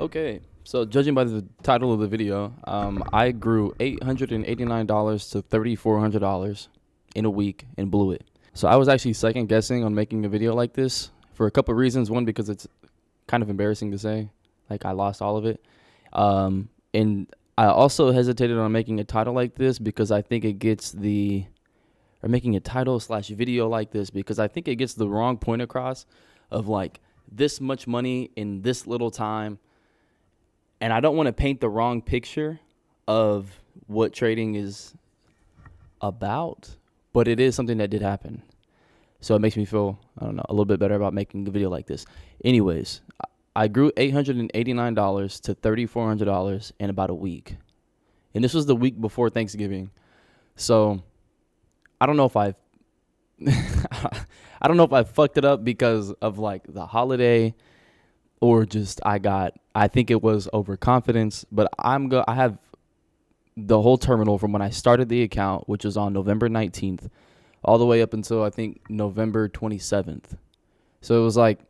Okay, so judging by the title of the video, I grew $889 to $3,400 in a week and blew it. So I was actually second guessing on making a video like this for a couple of reasons. One, because it's kind of embarrassing to say, like I lost all of it. And I also hesitated on making a title like this because I think it gets or making a title / video like this because I think it gets the wrong point across of like this much money in this little time. And I don't want to paint the wrong picture of what trading is about, but it is something that did happen. So it makes me feel, I don't know, a little bit better about making a video like this. Anyways, I grew $889 to $3,400 in about a week. And this was the week before Thanksgiving. So I don't know if I don't know if I fucked it up because of like the holiday or just I think it was overconfidence, but I have the whole terminal from when I started the account, which was on November 19th, all the way up until I think November 27th. So it was like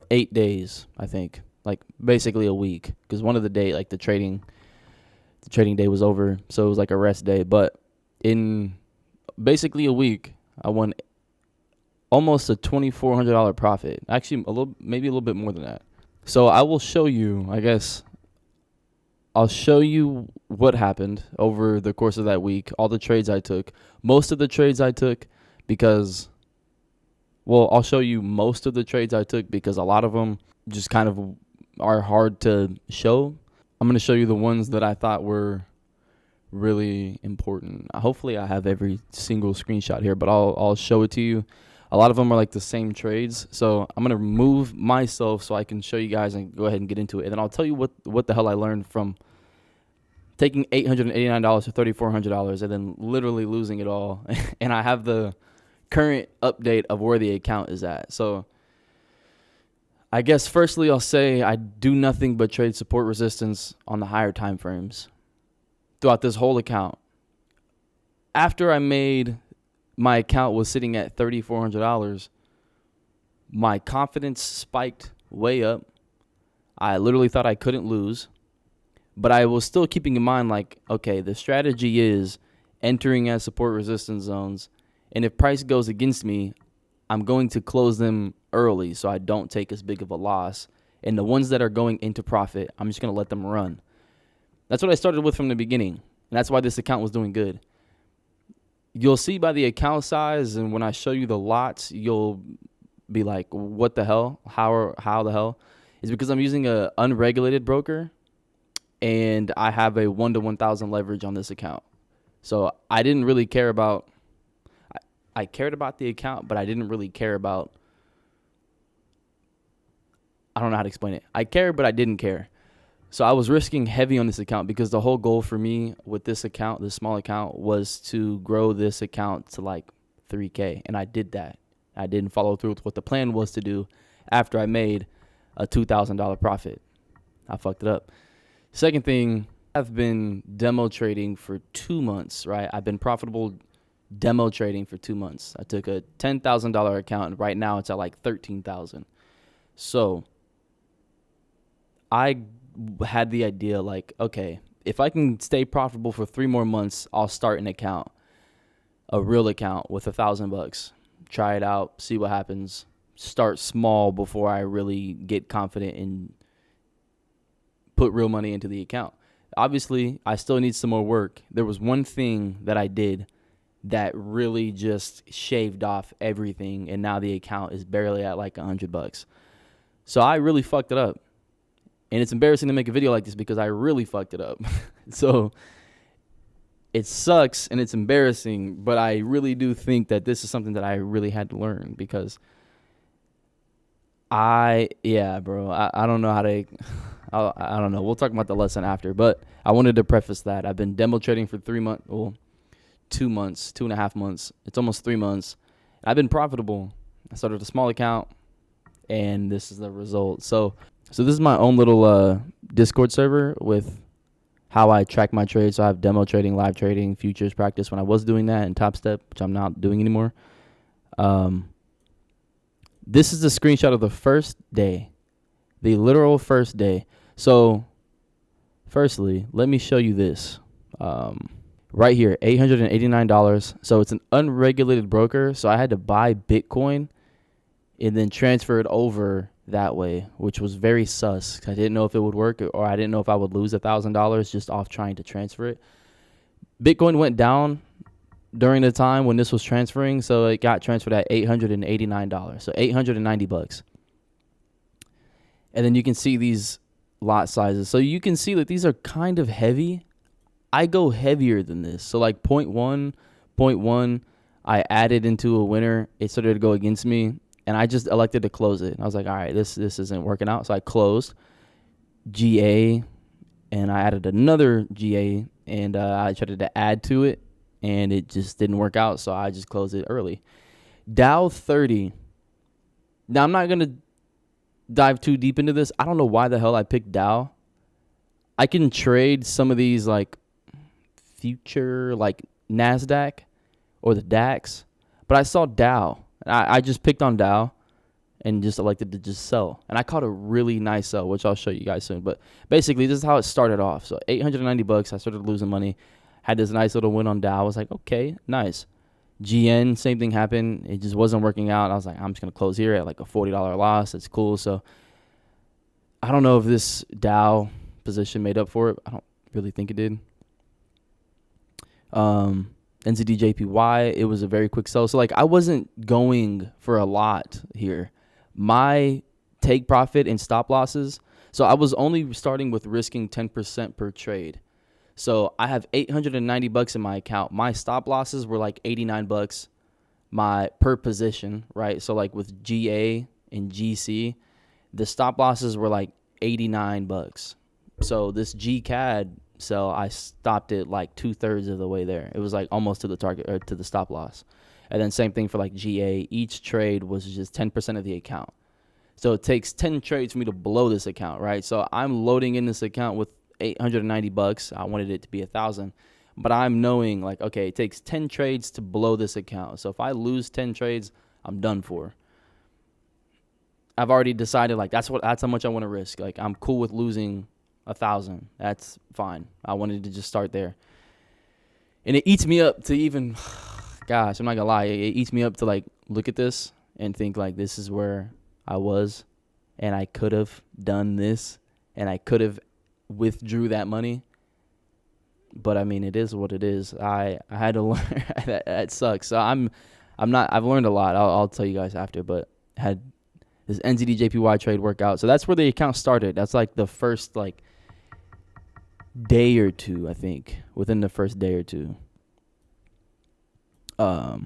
8 days, I think, like basically a week, because one of the day, like the trading day was over, so it was like a rest day. But in basically a week, I won almost a $2,400 profit. Actually, maybe a little bit more than that. So I will show you, I guess, I'll show you what happened over the course of that week, all the trades I took. Most of the trades I took because, well, I'll show you most of the trades I took because a lot of them just kind of are hard to show. I'm going to show you the ones that I thought were really important. Hopefully I have every single screenshot here, but I'll show it to you. A lot of them are like the same trades. So I'm going to remove myself so I can show you guys and go ahead and get into it. And then I'll tell you what the hell I learned from taking $889 to $3,400 and then literally losing it all. And I have the current update of where the account is at. So I guess firstly I'll say I do nothing but trade support resistance on the higher time frames throughout this whole account. After I made my account was sitting at $3,400, my confidence spiked way up. I literally thought I couldn't lose, but I was still keeping in mind like, okay, the strategy is entering at support resistance zones, and if price goes against me, I'm going to close them early so I don't take as big of a loss. And the ones that are going into profit, I'm just going to let them run. That's what I started with from the beginning, and that's why this account was doing good. You'll see by the account size, and when I show you the lots, you'll be like, what the hell? How the hell? It's because I'm using a unregulated broker, and I have a 1 to 1,000 leverage on this account. So I didn't really care about, I cared about the account, but I didn't really care about, I don't know how to explain it. I cared, but I didn't care. So I was risking heavy on this account because the whole goal for me with this account, this small account, was to grow this account to like 3K. And I did that. I didn't follow through with what the plan was to do after I made a $2,000 profit. I fucked it up. Second thing, I've been demo trading for 2 months, right? I've been profitable demo trading for 2 months. I took a $10,000 account, and right now it's at like $13,000. So I had the idea like, okay, if I can stay profitable for 3 more months, I'll start an account, a real account with $1,000. Try it out, see what happens. Start small before I really get confident and put real money into the account. Obviously, I still need some more work. There was one thing that I did that really just shaved off everything, and now the account is barely at like $100. So I really fucked it up. And it's embarrassing to make a video like this because I really fucked it up. So it sucks and it's embarrassing, but I really do think that this is something that I really had to learn because I don't know how to, I don't know. We'll talk about the lesson after, but I wanted to preface that. I've been demo trading for 3 months, 2 months, 2.5 months. It's almost 3 months. I've been profitable. I started a small account, and this is the result. So this is my own little Discord server with how I track my trades. So I have demo trading, live trading, futures practice when I was doing that, and Top Step, which I'm not doing anymore. This is a screenshot of the first day, the literal first day. So, firstly, let me show you this. Right here, $889. So it's an unregulated broker. So I had to buy Bitcoin and then transfer it over that way, which was very sus. I didn't know if it would work, or I didn't know if I would lose $1,000 just off trying to transfer it. Bitcoin went down during the time when this was transferring, so it got transferred at $889. So $890. And then you can see these lot sizes. So you can see that these are kind of heavy. I go heavier than this. So like 0.1, I added into a winner. It started to go against me, and I just elected to close it. I was like, all right, this isn't working out. So I closed GA, and I added another GA, and I tried to add to it, and it just didn't work out. So I just closed it early. Dow 30. Now I'm not going to dive too deep into this. I don't know why the hell I picked Dow. I can trade some of these like future, like NASDAQ or the DAX, but I saw Dow. I just picked on Dow and just elected to just sell. And I caught a really nice sell, which I'll show you guys soon. But basically, this is how it started off. So $890, I started losing money. Had this nice little win on Dow. I was like, okay, nice. GN, same thing happened. It just wasn't working out. I was like, I'm just going to close here at like a $40 loss. That's cool. So I don't know if this Dow position made up for it. I don't really think it did. NZDJPY, it was a very quick sell. So like I wasn't going for a lot here. My take profit and stop losses. So I was only starting with risking 10% per trade. So I have $890 in my account. My stop losses were like $89 my per position, right? So like with GA and GC, the stop losses were like $89. So this GCAD sell, I stopped it like 2/3 of the way there. It was like almost to the target or to the stop loss. And then same thing for like GA. Each trade was just 10% of the account. So it takes 10 trades for me to blow this account, right? So I'm loading in this account with $890. I wanted it to be 1,000, but I'm knowing like, okay, it takes 10 trades to blow this account. So if I lose 10 trades, I'm done for. I've already decided like that's how much I want to risk. Like I'm cool with losing 1,000. That's fine. I wanted to just start there. And it eats me up to even, gosh, I'm not gonna lie. It eats me up to like look at this and think like this is where I was, and I could have done this, and I could have withdrew that money. But I mean, it is what it is. I had to learn. That sucks. So I've learned a lot. I'll tell you guys after. But had this NZDJPY trade work out. So that's where the account started. That's like the first like day or two, I think. Within the first day or two. This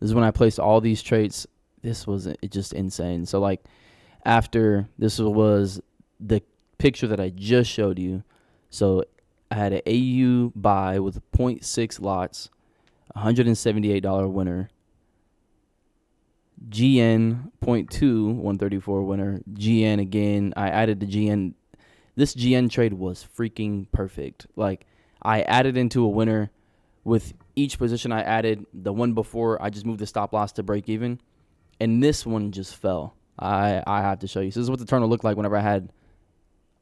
is when I placed all these trades. This was just insane. So like after this was the picture that I just showed you. So I had an AU buy with 0.6 lots, $178 winner. GN 0.2, 134 winner. GN again, I added the GN. This GN trade was freaking perfect. Like I added into a winner with each position I added. The one before, I just moved the stop loss to break even. And this one just fell. I have to show you. So this is what the turn looked like whenever I had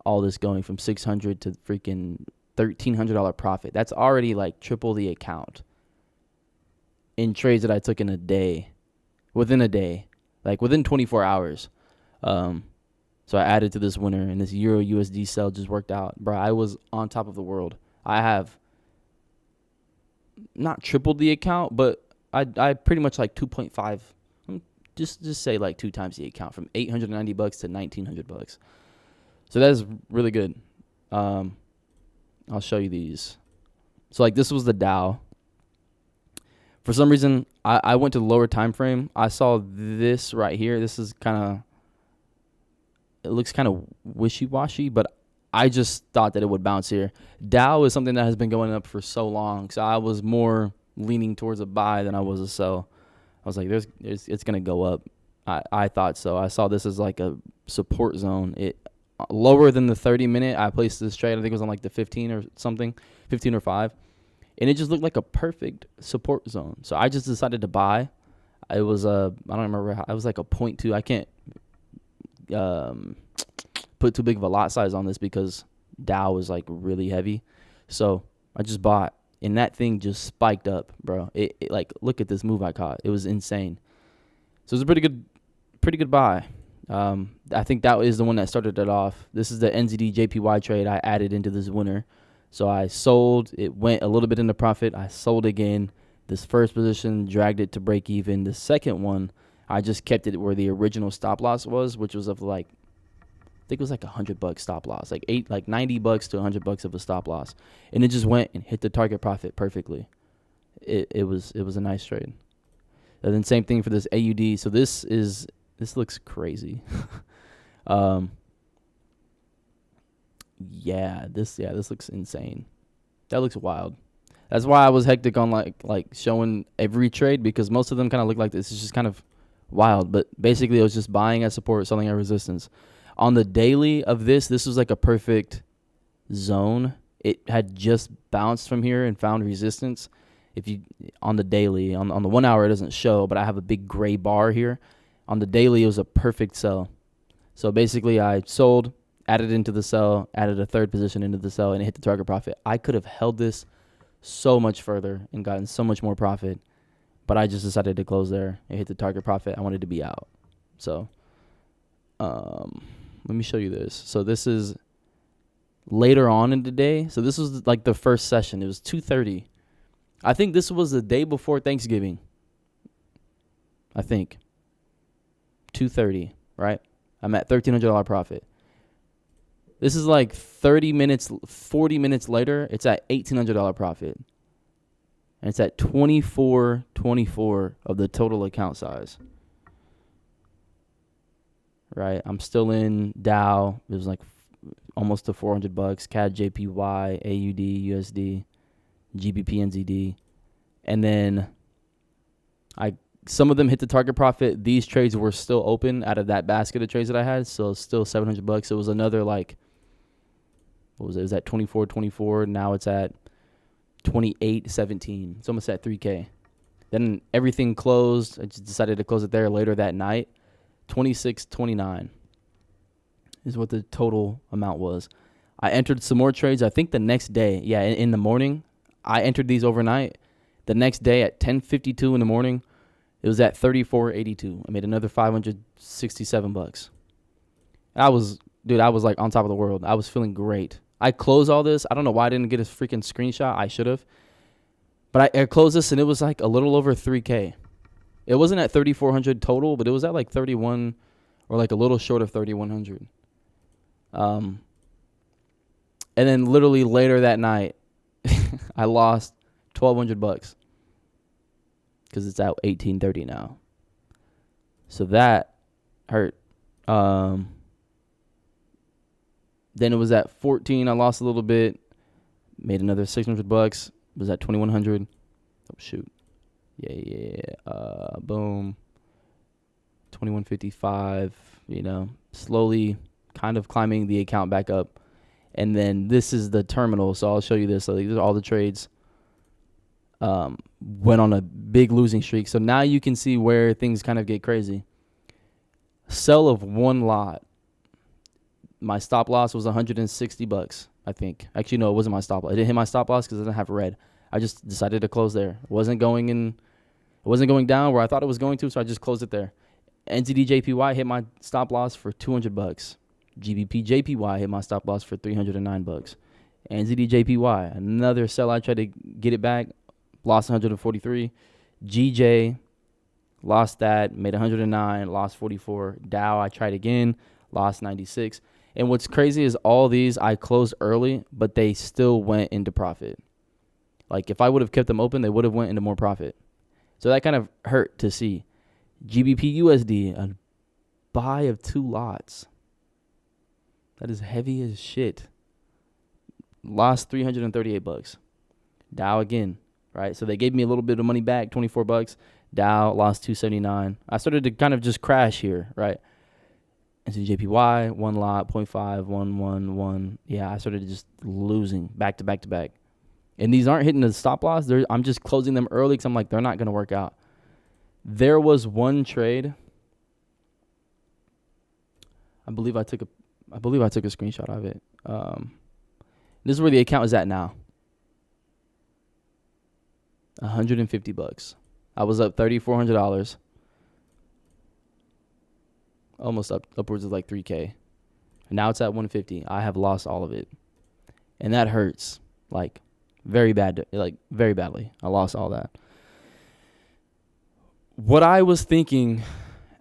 all this going from $600 to freaking $1,300 profit. That's already like triple the account in trades that I took in a day, within a day, like within 24 hours. So I added to this winner, and this Euro USD sell just worked out. Bro, I was on top of the world. I have not tripled the account, but I pretty much like 2.5. Just say like 2 times the account from $890 to $1,900. So that is really good. I'll show you these. So like this was the Dow. For some reason, I went to the lower time frame. I saw this right here. This is it looks kind of wishy-washy, but I just thought that it would bounce here. Dow is something that has been going up for so long, so I was more leaning towards a buy than I was a sell. I was like, it's going to go up. I thought so. I saw this as like a support zone. It lower than the 30-minute. I placed this trade. I think it was on like the 15 or something, 15 or 5. And it just looked like a perfect support zone. So I just decided to buy. It was I don't remember. It was like a 0.2. I can't put too big of a lot size on this because Dow was like really heavy. So I just bought, and that thing just spiked up, bro. It like, look at this move I caught. It was insane. So it was a pretty good buy. I think that is the one that started it off. This is the NZD JPY trade I added into this winner. So I sold. It went a little bit into profit. I sold again. This first position dragged it to break even. The second one, I just kept it where the original stop loss was, which was of like, I think it was like $100 stop loss, like $90 to $100 of a stop loss, and it just went and hit the target profit perfectly. It was a nice trade. And then same thing for this AUD. So this looks crazy. This looks insane. That looks wild. That's why I was hectic on like showing every trade, because most of them kind of look like this. It's just kind of wild. But basically, it was just buying at support, selling at resistance. On the daily of this was like a perfect zone. It had just bounced from here and found resistance. If you on the daily, on the 1 hour, it doesn't show, but I have a big gray bar here. On the daily, it was a perfect sell. So basically, I sold, added into the sell, added a third position into the sell, and it hit the target profit. I could have held this so much further and gotten so much more profit, but I just decided to close there. It hit the target profit. I wanted to be out. So let me show you this. So this is later on in the day. So this was like the first session. It was 2:30. I think this was the day before Thanksgiving. I think 2:30, right? I'm at $1,300 profit. This is like 40 minutes later. It's at $1,800 profit, and it's at 24.24 of the total account size. Right, I'm still in Dow. It was like almost to $400. CAD, JPY, AUD, USD, GBP, NZD, and then some of them hit the target profit. These trades were still open out of that basket of trades that I had, so still $700. It was another like, what was it? It was at 24.24. Now it's at 28.17. It's almost at 3K. Then everything closed. I just decided to close it there later that night. 26.29 is what the total amount was. I entered some more trades. I think the next day, in the morning, I entered these overnight. The next day at 10:52 in the morning, it was at 34.82. I made another $567. I was like on top of the world. I was feeling great. I closed all this. I don't know why I didn't get a freaking screenshot. I should have. But I closed this, and it was like a little over 3K. It wasn't at 3,400 total, but it was at like 31, or like a little short of 3,100. And then literally later that night, I lost $1,200 because it's at 18.30 now. So that hurt. Then it was at 14. I lost a little bit. Made another $600. It was at 2,100. Oh shoot. Boom. 21.55. Slowly kind of climbing the account back up. And then this is the terminal. So I'll show you this. So these are all the trades. Went on a big losing streak. So now you can see where things kind of get crazy. Sell of one lot. My stop loss was $160, I think. Actually, no, it wasn't my stop loss. I didn't hit my stop loss because it didn't have red. I just decided to close there. It wasn't going down where I thought it was going to, so I just closed it there. NZD JPY hit my stop loss for $200. GBP JPY hit my stop loss for $309. NZD JPY, another sell. I tried to get it back, lost 143. GJ, lost that, made 109, lost 44. Dow, I tried again, lost 96. And what's crazy is all these I closed early, but they still went into profit. Like if I would have kept them open, they would have went into more profit. So that kind of hurt to see. GBP USD, a buy of 2 lots. That is heavy as shit. Lost $338. Dow again, right? So they gave me a little bit of money back, $24. Dow lost $279. I started to kind of just crash here, right? And so JPY, 1 lot, 0.5, 1, 1, 1. Yeah, I started just losing back to back to back. And these aren't hitting the stop loss. I'm just closing them early because I'm like, they're not going to work out. There was one trade. I believe I took I believe I took a screenshot of it. This is where the account is at now. $150. I was up $3,400. Almost upwards of like 3K. And now it's at 150. I have lost all of it. And that hurts. Like very bad, like very badly. I lost all that. What I was thinking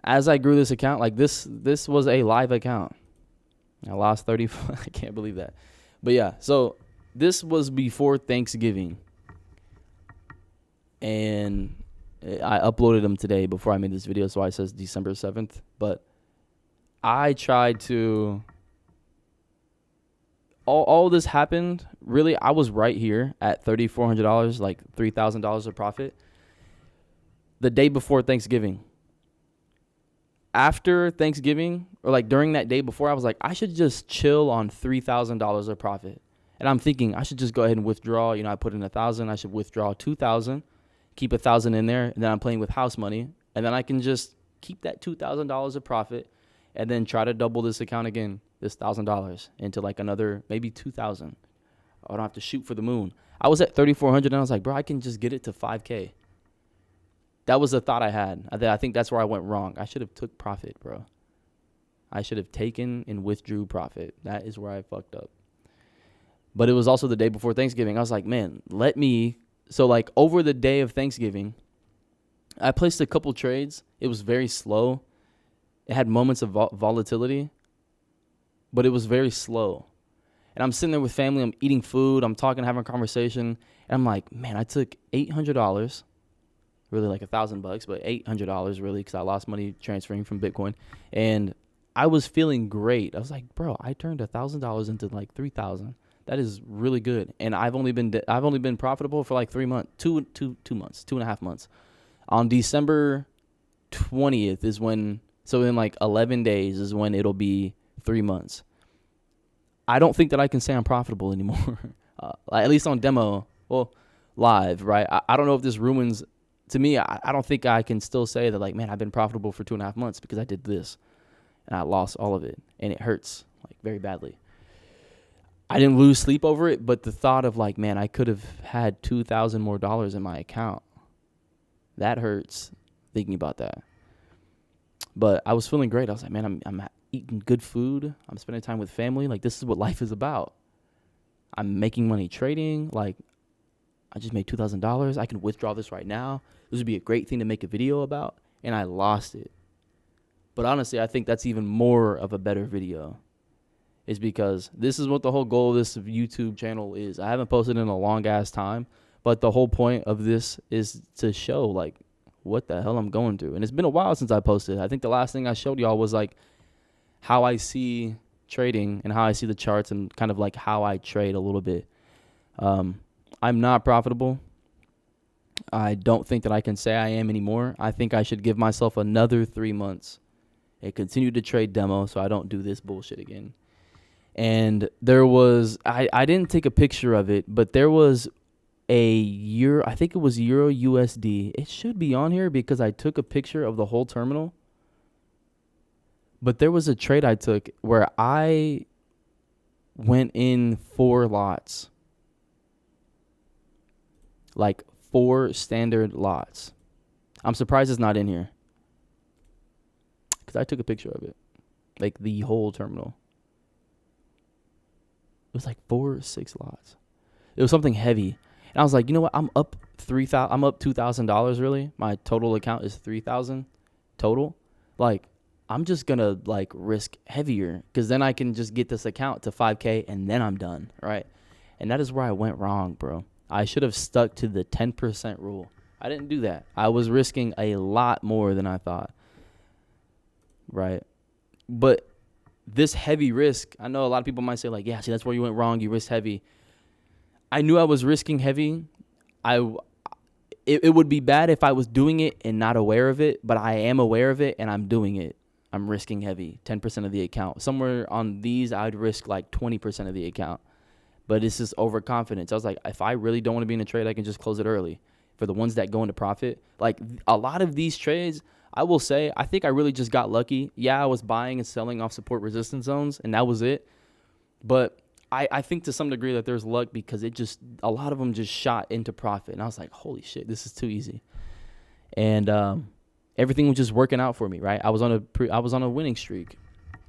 as I grew this account, like this was a live account. I lost 30. I can't believe that. But yeah, so this was before Thanksgiving. And I uploaded them today before I made this video, so it says December 7th. But I tried to... All this happened, really, I was right here at $3,400, like $3,000 of profit, the day before Thanksgiving. After Thanksgiving, or like during that day before, I was like, I should just chill on $3,000 of profit. And I'm thinking I should just go ahead and withdraw. You know, I put in 1,000. I should withdraw 2,000, keep 1,000 in there, and then I'm playing with house money, and then I can just keep that $2,000 of profit, and then try to double this account again, this $1,000, into like another maybe 2,000. I don't have to shoot for the moon. I was at 3,400, and I was like, bro, I can just get it to 5K. That was the thought I had. I think that's where I went wrong. I should have took profit, bro. I should have taken and withdrew profit. That is where I fucked up. But it was also the day before Thanksgiving. I was like, man, so like over the day of Thanksgiving, I placed a couple trades. It was very slow. It had moments of volatility, but it was very slow. And I'm sitting there with family. I'm eating food. I'm talking, having a conversation. And I'm like, man, I took $800, really like $1,000, but $800 really, because I lost money transferring from Bitcoin. And I was feeling great. I was like, bro, I turned $1,000 into like 3,000. That is really good. And I've only been profitable for like 3 months, 2.5 months. On December 20th is when, so in like 11 days is when it'll be 3 months. I don't think that I can say I'm profitable anymore. At least on demo, well, live, right? I don't know if this ruins, to me, I don't think I can still say that, like, man, I've been profitable for 2.5 months because I did this and I lost all of it, and it hurts like very badly. I didn't lose sleep over it, but the thought of like, man, I could have had $2,000 more in my account, that hurts thinking about that. But I was feeling great. I was like, man, I'm eating good food. I'm spending time with family. Like, this is what life is about. I'm making money trading. Like, I just made $2,000. I can withdraw this right now. This would be a great thing to make a video about. And I lost it. But honestly, I think that's even more of a better video. Is because this is what the whole goal of this YouTube channel is. I haven't posted in a long ass time, but the whole point of this is to show like what the hell I'm going through. And it's been a while since I posted. I think the last thing I showed y'all was like how I see trading and how I see the charts and kind of like how I trade a little bit. I'm not profitable. I don't think that I can say I am anymore. I think I should give myself another 3 months and continue to trade demo so I don't do this bullshit again. And there was, I didn't take a picture of it, but there was I think it was Euro USD. It should be on here because I took a picture of the whole terminal. But there was a trade I took where I went in 4 lots. Like 4 standard lots. I'm surprised it's not in here. Because I took a picture of it. Like the whole terminal. It was like 4 or 6 lots. It was something heavy. And I was like, you know what? I'm up $2,000 really. My total account is $3,000 total. Like, I'm just going to like risk heavier because then I can just get this account to 5K and then I'm done, right? And that is where I went wrong, bro. I should have stuck to the 10% rule. I didn't do that. I was risking a lot more than I thought, right? But this heavy risk, I know a lot of people might say like, yeah, see, that's where you went wrong. You risked heavy. I knew I was risking heavy. It would be bad if I was doing it and not aware of it, but I am aware of it and I'm doing it. I'm risking heavy, 10% of the account. Somewhere on these, I'd risk like 20% of the account. But it's just overconfidence. I was like, if I really don't want to be in a trade, I can just close it early. For the ones that go into profit, like a lot of these trades, I will say, I think I really just got lucky. Yeah, I was buying and selling off support resistance zones, and that was it. But I think to some degree that there's luck because a lot of them just shot into profit. And I was like, holy shit, this is too easy. And everything was just working out for me, right? I was on a winning streak.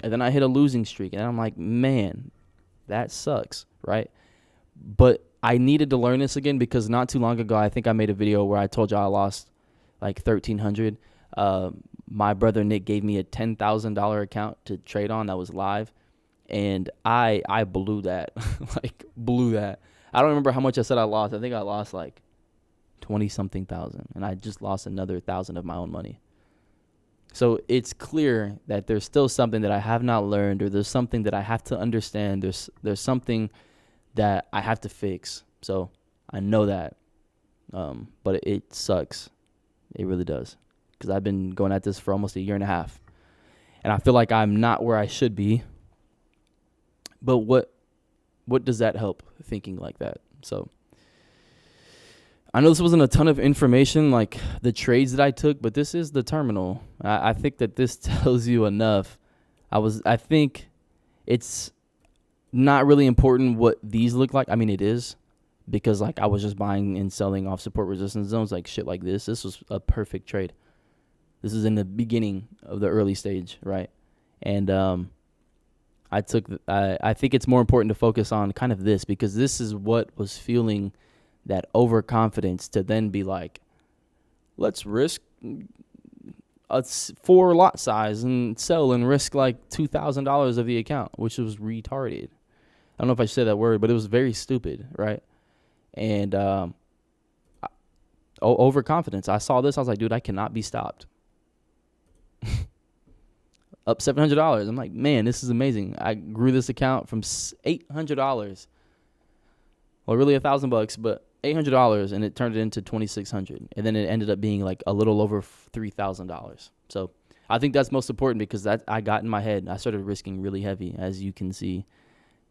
And then I hit a losing streak. And I'm like, man, that sucks, right? But I needed to learn this again because not too long ago, I think I made a video where I told you I lost like $1,300. My brother Nick gave me a $10,000 account to trade on that was live. And I blew that, like blew that. I don't remember how much I said I lost. I think I lost like 20-something thousand. And I just lost another 1,000 of my own money. So it's clear that there's still something that I have not learned, or there's something that I have to understand. There's something that I have to fix. So I know that. But it sucks. It really does. Because I've been going at this for almost a year and a half. And I feel like I'm not where I should be. But what does that help thinking like that? So I know this wasn't a ton of information like the trades that I took, but this is the terminal. I think that this tells you enough. I think it's not really important what these look like. I mean, it is, because like I was just buying and selling off support resistance zones, like shit like this. This was a perfect trade. This is in the beginning of the early stage, right? And I think it's more important to focus on kind of this, because this is what was fueling that overconfidence to then be like, let's risk a 4 lot size and sell and risk like $2,000 of the account, which was retarded. I don't know if I said that word, but it was very stupid, right? And overconfidence. I saw this. I was like, dude, I cannot be stopped. Up $700. I'm like, man, this is amazing. I grew this account from $800. Well, really $1,000, but $800, and it turned it into $2,600, and then it ended up being like a little over $3,000. So I think that's most important, because that I got in my head. I started risking really heavy, as you can see,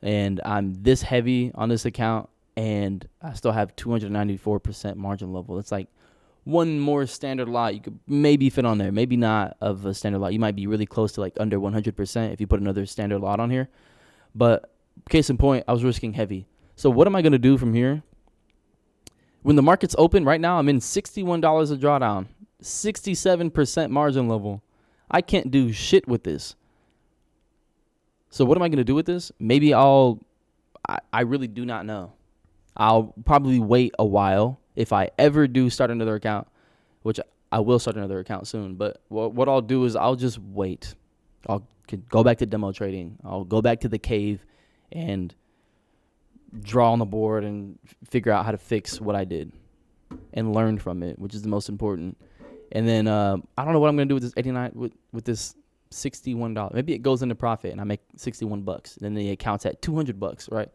and I'm this heavy on this account, and I still have 294% margin level. It's like one more standard lot you could maybe fit on there, maybe not of a standard lot. You might be really close to like under 100% if you put another standard lot on here. But case in point, I was risking heavy. So what am I going to do from here? When the market's open right now, I'm in $61 a drawdown, 67% margin level. I can't do shit with this. So what am I going to do with this? Maybe I really do not know. I'll probably wait a while. If I ever do start another account, which I will start another account soon, but what I'll do is I'll just wait. I'll go back to demo trading. I'll go back to the cave and draw on the board and figure out how to fix what I did and learn from it, which is the most important. And then I don't know what I'm going to do with this 89 with this $61. Maybe it goes into profit and I make $61. Then the account's at $200, right?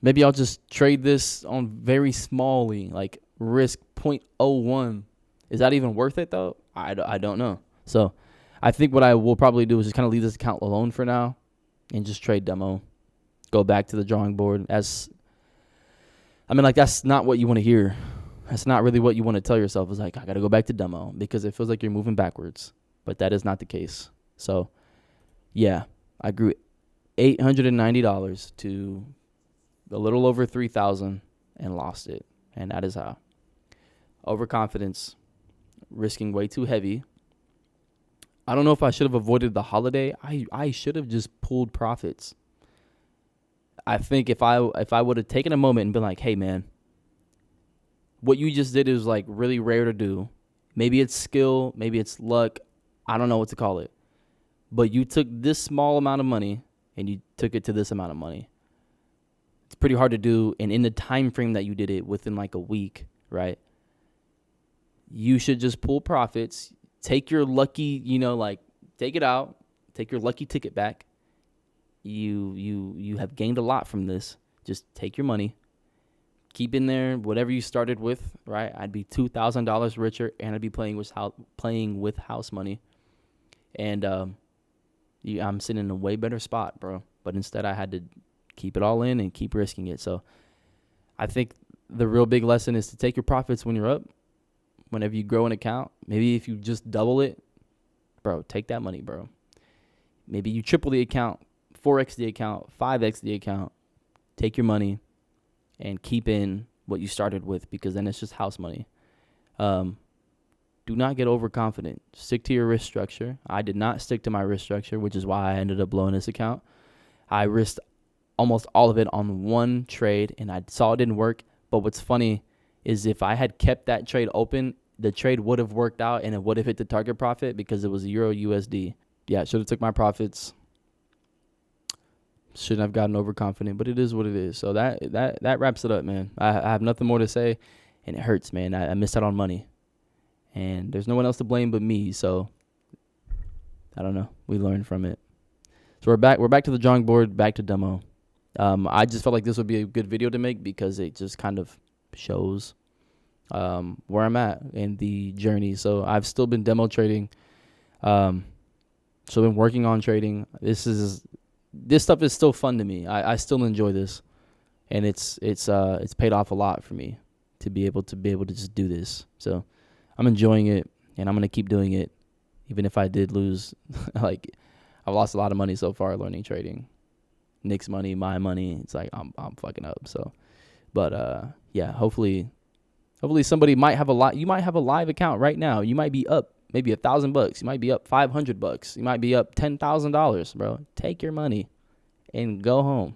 Maybe I'll just trade this on very smallly, like risk 0.01. Is that even worth it, though? I don't know. So I think what I will probably do is just kind of leave this account alone for now and just trade demo. Go back to the drawing board. That's not what you want to hear. That's not really what you want to tell yourself. It's like, I got to go back to demo because it feels like you're moving backwards. But that is not the case. So, yeah, I grew $890 to a little over 3,000 and lost it. And that is how. Overconfidence, risking way too heavy. I don't know if I should have avoided the holiday. I should have just pulled profits. I think if I would have taken a moment and been like, hey, man, what you just did is like really rare to do. Maybe it's skill, maybe it's luck. I don't know what to call it. But you took this small amount of money and you took it to this amount of money. It's pretty hard to do, and in the time frame that you did it, within like a week, right? You should just pull profits, take your lucky, take it out, take your lucky ticket back. You have gained a lot from this. Just take your money, keep in there whatever you started with, right? I'd be $2,000 richer, and I'd be playing with house money, and I'm sitting in a way better spot, bro. But instead, I had to keep it all in and keep risking it. So I think the real big lesson is to take your profits when you're up. whenever you grow an account, maybe if you just double it, bro, take that money, bro. Maybe you triple the account, 4x the account, 5x the account. Take your money and keep in what you started with, because then it's just house money. Do not get overconfident. Stick to your risk structure. I did not stick to my risk structure, which is why I ended up blowing this account. I risked almost all of it on one trade, and I saw it didn't work. But what's funny is if I had kept that trade open, the trade would have worked out, and it would have hit the target profit because it was Euro USD. Yeah, should have took my profits. Shouldn't have gotten overconfident, but it is what it is. So that wraps it up, man. I have nothing more to say, and it hurts, man. I missed out on money, and there's no one else to blame but me. So I don't know. We learned from it. So we're back to the drawing board, back to demo. I just felt like this would be a good video to make because it just kind of shows where I'm at in the journey. So I've still been demo trading. So I've been working on trading. This stuff is still fun to me. I still enjoy this, and it's paid off a lot for me to be able to just do this. So I'm enjoying it, and I'm gonna keep doing it, even if I did lose. Like, I've lost a lot of money so far learning trading. Nick's money, my money. It's like I'm fucking up. So, but yeah, hopefully somebody might have you might have a live account right now. You might be up maybe $1,000. You might be up $500. You might be up $10,000, bro. Take your money and go home.